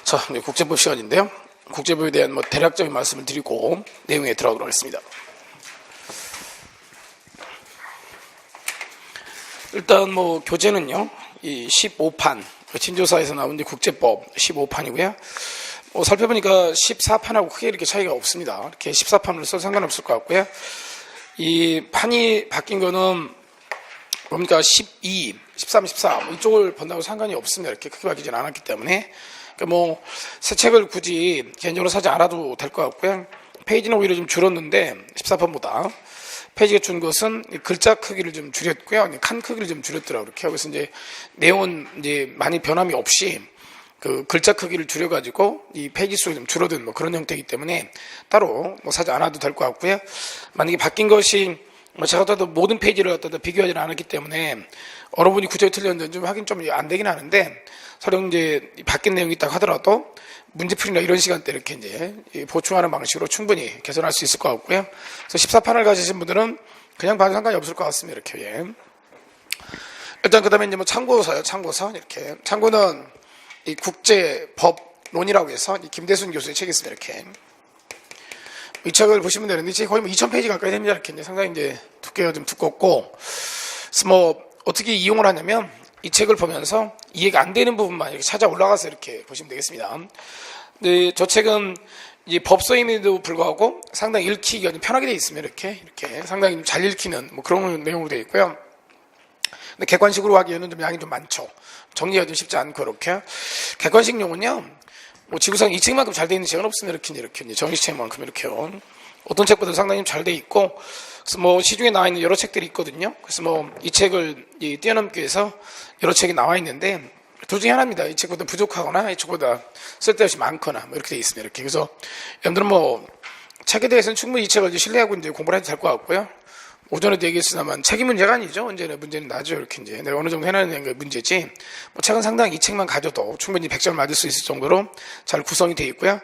자, 이제 국제법 시간인데요. 국제법에 대한 대략적인 말씀을 드리고 내용에 들어가도록 하겠습니다. 일단 교재는요, 이 15판, 진조사에서 나온 국제법 15판이고요. 살펴보니까 14판하고 크게 이렇게 차이가 없습니다. 이렇게 14판으로 써도 상관없을 것 같고요. 이 판이 바뀐 거는 뭡니까? 12, 13, 14 이쪽을 본다고 상관이 없습니다. 이렇게 크게 바뀌진 않았기 때문에. 그러니까 새 책을 굳이 개인적으로 사지 않아도 될 것 같고요. 페이지는 오히려 좀 줄었는데 14판보다 페이지가 준 것은 글자 크기를 좀 줄였고요. 칸 크기를 좀 줄였더라고요. 그렇게. 그래서 이제 내용은 이제 많이 변함이 없이 그 글자 크기를 줄여가지고 이 페이지 수가 좀 줄어든 그런 형태이기 때문에 따로 사지 않아도 될 것 같고요. 만약에 바뀐 것이 제가 갖다 모든 페이지를 갖다 비교하지는 않았기 때문에 어느 분이 구절이 틀렸는지 좀 확인 좀 안 되긴 하는데, 설령 이제 바뀐 내용이 있다고 하더라도 문제풀이나 이런 시간대 이렇게 이제 보충하는 방식으로 충분히 개선할 수 있을 것 같고요. 그래서 14판을 가지신 분들은 그냥 봐도 상관이 없을 것 같습니다. 이렇게. 예. 일단 그 다음에 이제 참고서요. 참고서. 이렇게. 참고는 이 국제법론이라고 해서 이 김대순 교수의 책이 있습니다. 이렇게. 이 책을 보시면 되는데, 이 책이 거의 2000페이지 가까이 됩니다. 이렇게 이제 상당히 이제 두께가 좀 두껍고, 그래서 어떻게 이용을 하냐면, 이 책을 보면서 이해가 안 되는 부분만 이렇게 찾아 올라가서 이렇게 보시면 되겠습니다. 근데 저 책은 이제 법서임에도 불구하고 상당히 읽기가 좀 편하게 되어 있습니다. 이렇게 상당히 잘 읽히는 그런 내용으로 되어 있고요. 근데 객관식으로 하기에는 좀 양이 좀 많죠. 정리가 좀 쉽지 않고 이렇게. 객관식용은요, 지구상 이 책만큼 잘 되어 있는 책은 없습니다. 이렇게 정리책만큼 이렇게요. 어떤 책보다 상당히 잘 되어 있고, 그래서 시중에 나와 있는 여러 책들이 있거든요. 그래서 이 책을 뛰어넘기 위해서 여러 책이 나와 있는데, 둘 중에 하나입니다. 이 책보다 부족하거나 이 책보다 쓸데없이 많거나 이렇게 되어 있습니다. 이렇게. 그래서 여러분들은 책에 대해서는 충분히 이 책을 신뢰하고 이제 공부를 해도 될 것 같고요. 오전에도 얘기했으나만 책이 문제가 아니죠. 문제는 나죠. 이렇게 이제 내가 어느 정도 해내는 게 문제지. 책은 상당히 이 책만 가져도 충분히 100점을 맞을 수 있을 정도로 잘 구성이 되어 있고요.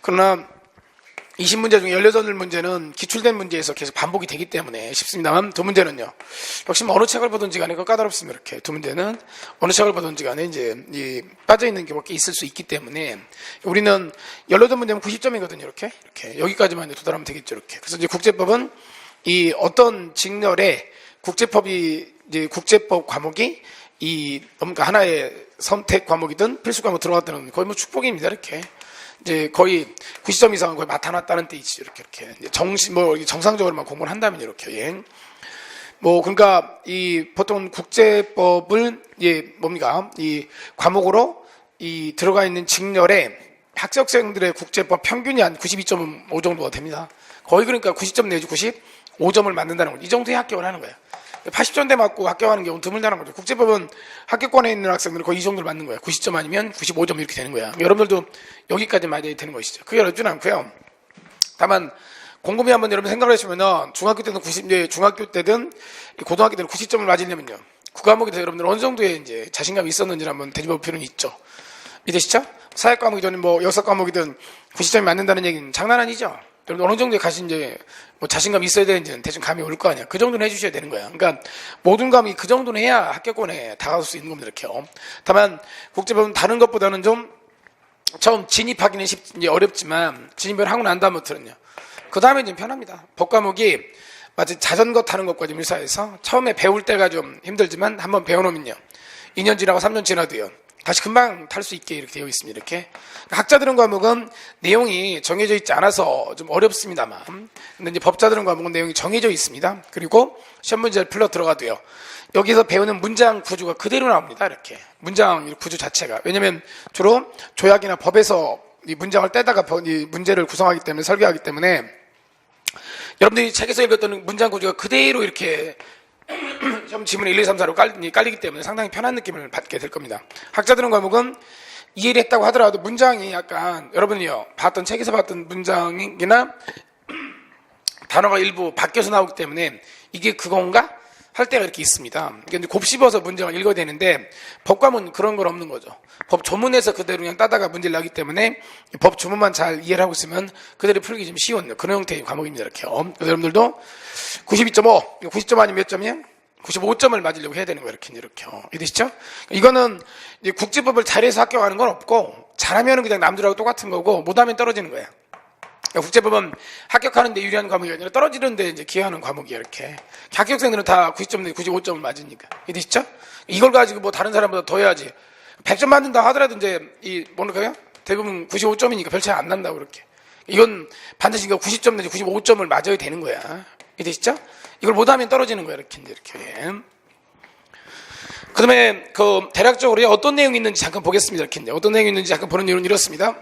그러나 20문제 중에 18문제는 기출된 문제에서 계속 반복이 되기 때문에 쉽습니다만, 두 문제는요, 역시 어느 책을 보든지 간에 까다롭습니다. 이렇게. 두 문제는 어느 책을 보든지 간에 이제 빠져있는 게 있을 수 있기 때문에, 우리는 18문제면 90점이거든요. 이렇게. 여기까지만 도달하면 되겠죠. 이렇게. 그래서 이제 국제법은 이 어떤 직렬에 국제법 과목이 뭔가 하나의 선택 과목이든 필수 과목 들어갔다는 거의 축복입니다. 이렇게. 이제 거의 90점 이상은 거의 나타났다는 뜻이죠. 이렇게. 정상적으로만 공부를 한다면 이렇게. 예. 그러니까 보통 국제법을 이 과목으로 들어가 있는 직렬에 학생들의 국제법 평균이 한 92.5 정도가 됩니다. 거의 그러니까 90점 내지 95점을 맞는다는 거죠. 이 정도에 합격을 하는 거예요. 80점대 맞고 합격하는 경우는 드물다는 거죠. 국제법은 합격권에 있는 학생들은 거의 이 정도를 맞는 거예요. 90점 아니면 95점 이렇게 되는 거야. 여러분들도 여기까지 맞아야 되는 것이죠. 그게 어렵지는 않고요. 다만 곰곰이 한번 여러분 생각을 해주면 중학교 때든 고등학교 때든 90점을 맞으려면요, 국과목에 대해서 여러분들 어느 정도의 이제 자신감이 있었는지를 한번 되짚어볼 필요는 있죠. 이해되시죠? 사회 과목이든 역사 과목이든 90점이 맞는다는 얘기는 장난 아니죠. 여러분 어느 정도에 이제 자신감이 있어야 되는지는 대충 감이 올 거 아니야. 그 정도는 해주셔야 되는 거야. 그러니까 모든 과목이 그 정도는 해야 합격권에 다가갈 수 있는 겁니다. 이렇게요. 다만 국제법은 다른 것보다는 좀 처음 진입하기는 이제 어렵지만 진입을 하고 난 다음부터는요, 그 다음에 좀 편합니다. 법 과목이 마치 자전거 타는 것과 좀 유사해서 처음에 배울 때가 좀 힘들지만 한번 배워놓으면요, 2년 지나고 3년 지나도요, 다시 금방 탈 수 있게 이렇게 되어 있습니다. 이렇게. 학자 들은 과목은 내용이 정해져 있지 않아서 좀 어렵습니다만, 근데 이제 법자 들은 과목은 내용이 정해져 있습니다. 그리고 시험 문제를 풀러 들어가도요, 여기서 배우는 문장 구조가 그대로 나옵니다. 이렇게. 문장 구조 자체가. 왜냐면 주로 조약이나 법에서 이 문장을 떼다가 이 문제를 구성하기 때문에, 설계하기 때문에, 여러분들이 책에서 읽었던 문장 구조가 그대로 이렇게 시험 지문에 1, 2, 3, 4로 깔리기 때문에 상당히 편한 느낌을 받게 될 겁니다. 학자 들은 과목은 이해를 했다고 하더라도 문장이 약간 여러분이요, 책에서 봤던 문장이나 단어가 일부 바뀌어서 나오기 때문에 이게 그건가? 할 때가 이렇게 있습니다. 그러니까 이제 곱씹어서 문장을 읽어야 되는데, 법과목은 그런 건 없는 거죠. 법 조문에서 그대로 그냥 따다가 문제를 나기 때문에 법 조문만 잘 이해를 하고 있으면 그대로 풀기 좀 쉬운 그런 형태의 과목입니다. 이렇게. 그래서 여러분들도 92.5, 90점 아니면 몇 점이에요? 95점을 맞으려고 해야 되는 거예요. 이렇게. 이해되시죠? 이거는 이제 국제법을 잘해서 합격하는 건 없고, 잘하면 그냥 남들하고 똑같은 거고 못하면 떨어지는 거야. 그러니까 국제법은 합격하는 데 유리한 과목이 아니라 떨어지는 데 이제 기여하는 과목이야, 이렇게. 합격생들은 다 90점 내지 95점을 맞으니까. 이해되시죠? 이걸 가지고 뭐 다른 사람보다 더 해야지. 100점 맞는다 하더라도 이제 뭐랄까요? 대부분 95점이니까 별 차이 안 난다고 그렇게. 이건 반드시 90점 내지 95점을 맞아야 되는 거야. 이해되시죠? 이걸 못하면 떨어지는 거야, 이렇게. 그 다음에 대략적으로 어떤 내용이 있는지 잠깐 보겠습니다. 이렇게. 어떤 내용이 있는지 잠깐 보는 이유는 이렇습니다.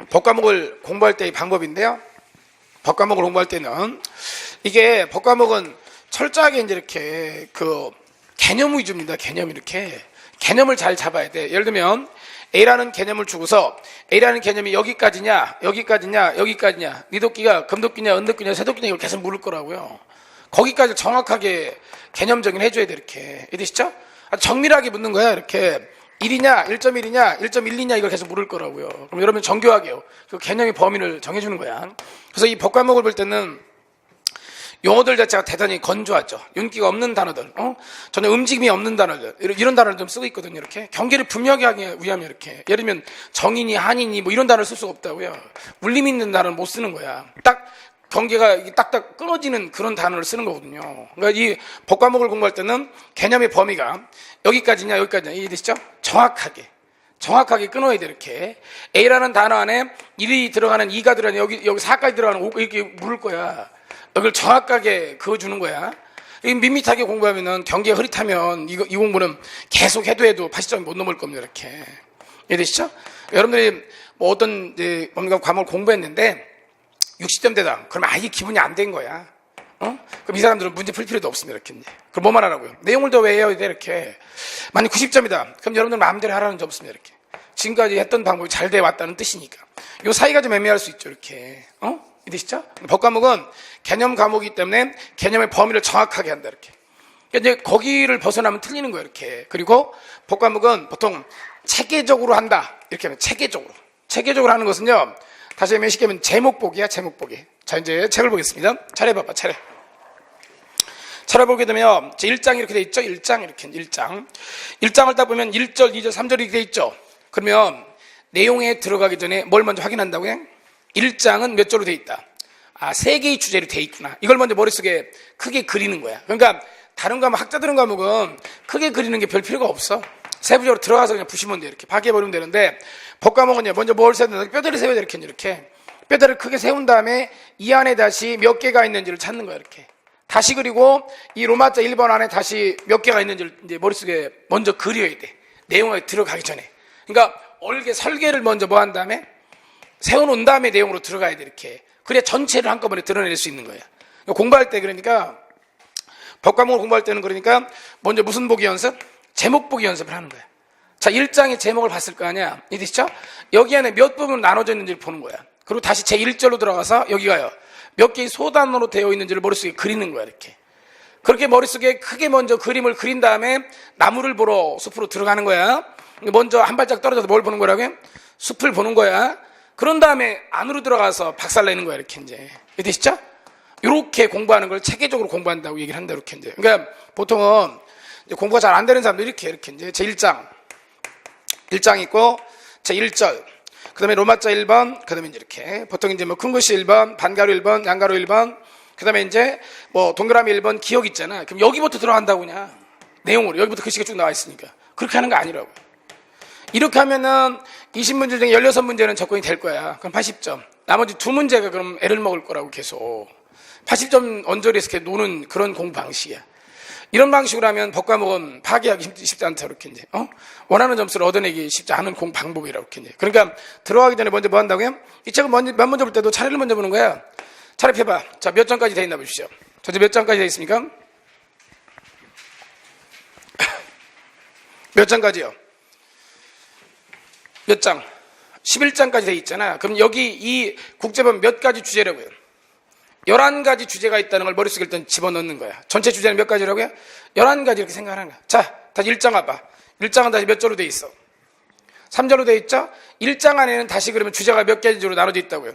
법과목을 공부할 때의 방법인데요. 법과목을 공부할 때는 이게 법과목은 철저하게 이제 이렇게 개념 위주입니다. 개념 이렇게. 개념을 잘 잡아야 돼. 예를 들면 A라는 개념을 주고서 A라는 개념이 여기까지냐, 여기까지냐, 여기까지냐, 네 도끼가 금도끼냐, 은도끼냐, 새도끼냐 이걸 계속 물을 거라고요. 거기까지 정확하게 개념적인 해줘야 돼, 이렇게. 이해되시죠? 정밀하게 묻는 거야, 이렇게. 1이냐, 1.1이냐, 1.12냐 이걸 계속 물을 거라고요. 그럼 여러분 정교하게요. 그 개념의 범위를 정해주는 거야. 그래서 이 법과목을 볼 때는 용어들 자체가 대단히 건조하죠. 윤기가 없는 단어들, 전혀 움직임이 없는 단어들, 이런 단어를 좀 쓰고 있거든요. 이렇게 경계를 분명히 하기 위하면 이렇게. 예를 들면 정인이, 한인이 뭐 이런 단어를 쓸 수가 없다고요. 물림 있는 단어를 못 쓰는 거야. 딱 경계가 딱딱 끊어지는 그런 단어를 쓰는 거거든요. 그러니까 이 법과목을 공부할 때는 개념의 범위가 여기까지냐, 여기까지냐, 이해되시죠? 정확하게 끊어야 돼, 이렇게. A라는 단어 안에 1이 들어가는 2가 들어가는 여기 4까지 들어가는 5 이렇게 물을 거야. 여기를 정확하게 그어주는 거야. 밋밋하게 공부하면은 경계가 흐릿하면 이 공부는 계속 해도 80점이 못 넘을 겁니다, 이렇게. 이해되시죠? 여러분들이 뭐 어떤 뭔가 과목을 공부했는데 60점대다. 그럼 아예 기분이 안 된 거야. 그럼 이 사람들은 문제 풀 필요도 없습니다, 이렇게. 그럼 뭐만 하라고요? 내용을 더 외워야 돼, 이렇게. 만약 90점이다. 그럼 여러분들 마음대로 하라는 점 없습니다, 이렇게. 지금까지 했던 방법이 잘 돼 왔다는 뜻이니까. 요 사이가 좀 애매할 수 있죠, 이렇게. 이해되시죠? 법과목은 개념 과목이기 때문에 개념의 범위를 정확하게 한다, 이렇게. 그러니까 이제 거기를 벗어나면 틀리는 거예요, 이렇게. 그리고 법과목은 보통 체계적으로 한다. 이렇게 하면 체계적으로. 체계적으로 하는 것은요, 다시 한번 쉽게 하면 제목보기야, 제목보기. 자, 이제 책을 보겠습니다. 차례 봐봐, 차례. 차례 보게 되면, 제 1장 이렇게 돼 있죠? 1장, 이렇게, 1장. 1장을 딱 보면 1절, 2절, 3절이 이렇게 돼 있죠? 그러면 내용에 들어가기 전에 뭘 먼저 확인한다고요? 1장은 몇 절로 돼 있다? 3개의 주제로 돼 있구나. 이걸 먼저 머릿속에 크게 그리는 거야. 그러니까 다른 과목, 학자들은 과목은 크게 그리는 게 별 필요가 없어. 세부적으로 들어가서 그냥 부시면 돼. 이렇게 파괴해버리면 되는데, 법과목은요, 먼저 뭘 세워야 되나? 뼈대를 세워야 돼. 이렇게. 뼈대를 크게 세운 다음에 이 안에 다시 몇 개가 있는지를 찾는 거야, 이렇게. 다시 그리고 이 로마자 1번 안에 다시 몇 개가 있는지를 이제 머릿속에 먼저 그려야 돼. 내용에 들어가기 전에. 그러니까 설계를 먼저 뭐 한 다음에 세워놓은 다음에 내용으로 들어가야 돼, 이렇게. 그래야 전체를 한꺼번에 드러낼 수 있는 거야. 공부할 때 그러니까, 법과목을 공부할 때는 그러니까 먼저 무슨 보기 연습? 제목 보기 연습을 하는 거야. 자, 1장의 제목을 봤을 거 아니야. 이해되시죠? 여기 안에 몇 부분으로 나눠져 있는지를 보는 거야. 그리고 다시 제1절로 들어가서 여기가요. 몇 개의 소단으로 되어 있는지를 머릿속에 그리는 거야, 이렇게. 그렇게 머릿속에 크게 먼저 그림을 그린 다음에 나무를 보러 숲으로 들어가는 거야. 먼저 한 발짝 떨어져서 뭘 보는 거라고요? 숲을 보는 거야. 그런 다음에 안으로 들어가서 박살내는 거야, 이렇게 이제. 이해되시죠? 이렇게 공부하는 걸 체계적으로 공부한다고 얘기를 한다, 이렇게 이제. 그러니까 보통은 이제 공부가 잘 안 되는 사람들 이렇게 이제 제1장 있고, 제1절. 그 다음에 로마자 1번, 그 다음에 이제 이렇게. 보통 이제 뭐 큰 글씨 1번, 반가로 1번, 양가로 1번, 그 다음에 이제 뭐 동그라미 1번, 기억 있잖아. 그럼 여기부터 들어간다고 그냥. 내용으로. 여기부터 글씨가 쭉 나와 있으니까. 그렇게 하는 거 아니라고. 이렇게 하면은 20문제 중에 16문제는 접근이 될 거야. 그럼 80점. 나머지 2문제가 그럼 애를 먹을 거라고 계속. 80점 언저리에서 이렇게 노는 그런 공부 방식이야. 이런 방식으로 하면 법과목은 파괴하기 쉽지 않다, 이렇게 이제. 원하는 점수를 얻어내기 쉽지 않은 공부 방법이라고 이렇게 이제. 그러니까 들어가기 전에 먼저 뭐 한다고요? 이 책을 맨 먼저 볼 때도 차례를 먼저 보는 거야. 차례 펴봐. 자, 몇 장까지 돼 있나 보십시오. 저 몇 장까지 돼 있습니까? 몇 장까지요? 몇 장? 11장까지 돼 있잖아. 그럼 여기 이 국제법 몇 가지 주제라고요? 11가지 주제가 있다는 걸 머릿속에 일단 집어넣는 거야. 전체 주제는 몇 가지라고요? 11가지 이렇게 생각하는 거야. 자, 다시 1장 와봐. 1장은 다시 몇 절로 돼 있어? 3절로 돼 있죠? 1장 안에는 다시 그러면 주제가 몇 가지로 나눠져 있다고요?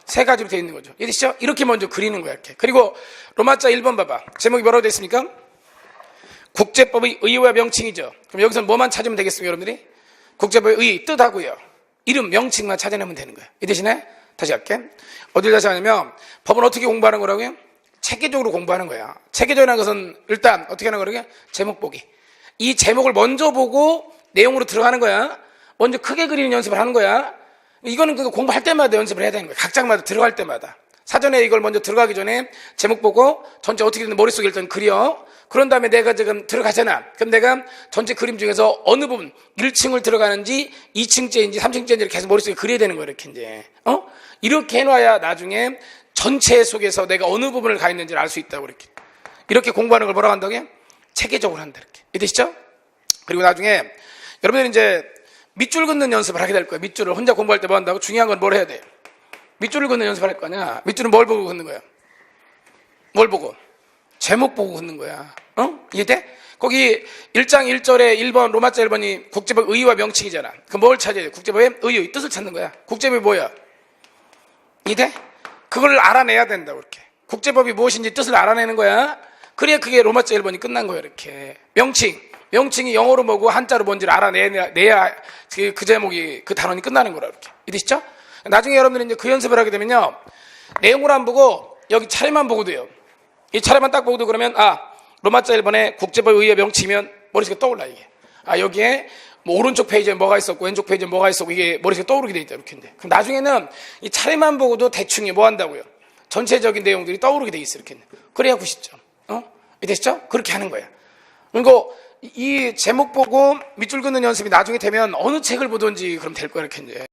3가지로 돼 있는 거죠. 이해되시죠? 이렇게 먼저 그리는 거야, 이렇게. 그리고 로마자 1번 봐봐. 제목이 뭐라고 돼 있습니까? 국제법의 의의와 명칭이죠. 그럼 여기서 뭐만 찾으면 되겠습니까, 여러분들이? 국제법의 의, 뜻하고요. 이름, 명칭만 찾아내면 되는 거야. 이 대신에 다시 할게. 어딜 다시 하냐면 법은 어떻게 공부하는 거라고요? 체계적으로 공부하는 거야. 체계적이라는 것은 일단 어떻게 하는 거라고요? 제목 보기. 이 제목을 먼저 보고 내용으로 들어가는 거야. 먼저 크게 그리는 연습을 하는 거야. 이거는 그 공부할 때마다 연습을 해야 되는 거야. 각 장마다 들어갈 때마다. 사전에 이걸 먼저 들어가기 전에 제목 보고 전체 어떻게 되는 머릿속에 일단 그려. 그런 다음에 내가 지금 들어가잖아. 그럼 내가 전체 그림 중에서 어느 부분 1층을 들어가는지 2층째인지 3층째인지 계속 머릿속에 그려야 되는 거야. 이렇게 이제 이렇게 해놔야 나중에 전체 속에서 내가 어느 부분을 가 있는지를 알 수 있다고 이렇게 공부하는 걸 뭐라고 한다고요? 체계적으로 한다 이렇게. 이해되시죠? 그리고 나중에 여러분들이 이제 밑줄 긋는 연습을 하게 될 거예요. 밑줄을 혼자 공부할 때 뭐 한다고? 중요한 건 뭘 해야 돼? 밑줄을 긋는 연습을 할 거 아니야. 밑줄은 뭘 보고 긋는 거야? 뭘 보고? 제목 보고 긋는 거야. 이해돼? 거기 1장 1절에 1번 로마자 1번이 국제법 의의와 명칭이잖아. 그 뭘 찾아야 돼? 국제법의 의의 뜻을 찾는 거야. 국제법이 뭐야? 이해돼? 그걸 알아내야 된다고 이렇게. 국제법이 무엇인지 뜻을 알아내는 거야. 그래야 그게 로마자 1번이 끝난 거야 이렇게. 명칭이 영어로 뭐고 한자로 뭔지를 알아내야 그 제목이 그 단원이 끝나는 거라 이렇게. 이해되시죠? 나중에 여러분들이 이제 그 연습을 하게 되면요. 내용을 안 보고 여기 차례만 보고 돼요. 이 차례만 딱 보고도 그러면 로마자 1번에 국제법 의의 명칭이면 머릿속에 떠올라 이게. 여기에 뭐 오른쪽 페이지에 뭐가 있었고 왼쪽 페이지에 뭐가 있었고 이게 머릿속에 떠오르게 돼 있다 이렇게. 그럼 나중에는 이 차례만 보고도 대충 뭐 한다고요? 전체적인 내용들이 떠오르게 돼 있어 이렇게. 그래야 90점. 이해되시죠? 그렇게 하는 거야. 그리고 이 제목 보고 밑줄 긋는 연습이 나중에 되면 어느 책을 보든지 그럼 될 거야 이렇게 이제.